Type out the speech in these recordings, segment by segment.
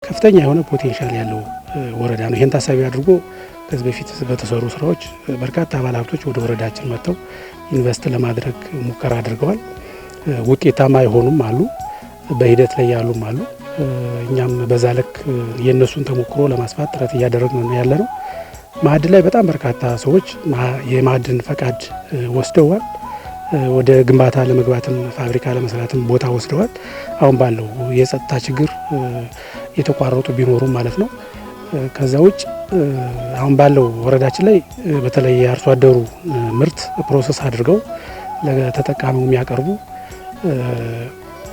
ከፍተኛ የሆነ ፖቴንሻል ያለው ወረዳ ነው። ይሄን ታሳቢ አድርጎ ከዚህ በፊት በተሰሩ ስራዎች በርካታ ባለሀብቶች ወደ ወረዳችን መጥተው ኢንቨስት ለማድረግ ሙከራ አድርገዋል። ውጤታማ የሆኑም አሉ፣ በሂደት ላይ ያሉም አሉ። እኛም በዛ ልክ የነሱን ተሞክሮ ለማስፋት ጥረት እያደረግን ነው ያለነው። ማዕድን ላይ በጣም በርካታ ሰዎች የማዕድን ፈቃድ ወስደዋል። ወደ ግንባታ ለመግባትም ፋብሪካ ለመስራትም ቦታ ወስደዋል። አሁን ባለው የጸጥታ ችግር የተቋረጡ ቢኖሩም ማለት ነው። ከዛ ውጭ አሁን ባለው ወረዳችን ላይ በተለይ የአርሶ አደሩ ምርት ፕሮሰስ አድርገው ለተጠቃሚው የሚያቀርቡ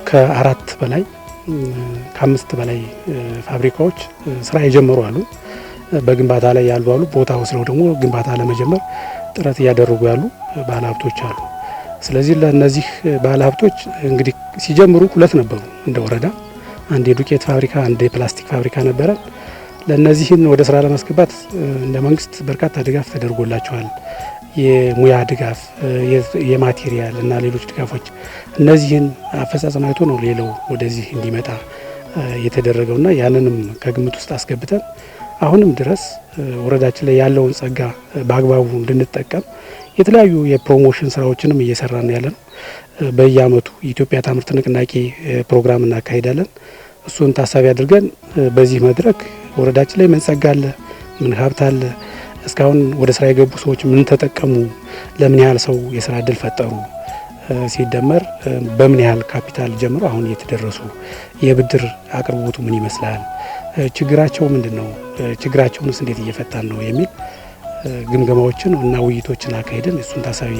ከ4 በላይ ከ5 በላይ ፋብሪካዎች ስራ የጀመሩ አሉ። በግንባታ ላይ ያሉ አሉ። ቦታ ወስደው ደግሞ ግንባታ ለመጀመር ጥረት እያደረጉ ያሉ ባለሀብቶች አሉ። ስለዚህ ለነዚህ ባለሀብቶች እንግዲህ ሲጀምሩ 2 ነበሩ እንደ ወረዳ፣ አንድ የዱቄት ፋብሪካ፣ አንድ የፕላስቲክ ፋብሪካ ነበረ። ለነዚህን ወደ ስራ ለማስገባት እንደ መንግስት በርካታ ድጋፍ ተደርጎላቸዋል። የሙያ ድጋፍ፣ የማቴሪያል እና ሌሎች ድጋፎች። እነዚህን አፈጻጸም አይቶ ነው ሌላው ወደዚህ እንዲመጣ የተደረገውና ያንንም ከግምት ውስጥ አስገብተን አሁንም ድረስ ወረዳችን ላይ ያለውን ጸጋ በአግባቡ እንድንጠቀም የተለያዩ የፕሮሞሽን ስራዎችንም እየሰራን ያለ ነው። በየአመቱ የኢትዮጵያ ታምርት ንቅናቄ ፕሮግራም እናካሄዳለን። እሱን ታሳቢ አድርገን በዚህ መድረክ ወረዳችን ላይ ምን ጸጋ አለ፣ ምን ሀብት አለ፣ እስካሁን ወደ ስራ የገቡ ሰዎች ምን ተጠቀሙ፣ ለምን ያህል ሰው የስራ እድል ፈጠሩ፣ ሲደመር በምን ያህል ካፒታል ጀምሮ አሁን እየተደረሱ የብድር አቅርቦቱ ምን ይመስላል፣ ችግራቸው ምንድነው፣ ችግራቸውንስ እንዴት እየፈታን ነው የሚል ግምገማዎችን እና ውይይቶችን አካሄደን እሱን ታሳቢ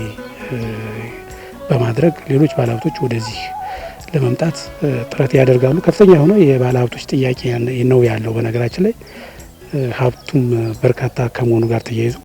በማድረግ ሌሎች ባለሀብቶች ወደዚህ ለመምጣት ጥረት ያደርጋሉ። ከፍተኛ የሆነ የባለሀብቶች ጥያቄ ነው ያለው። በነገራችን ላይ ሀብቱም በርካታ ከመሆኑ ጋር ተያይዞ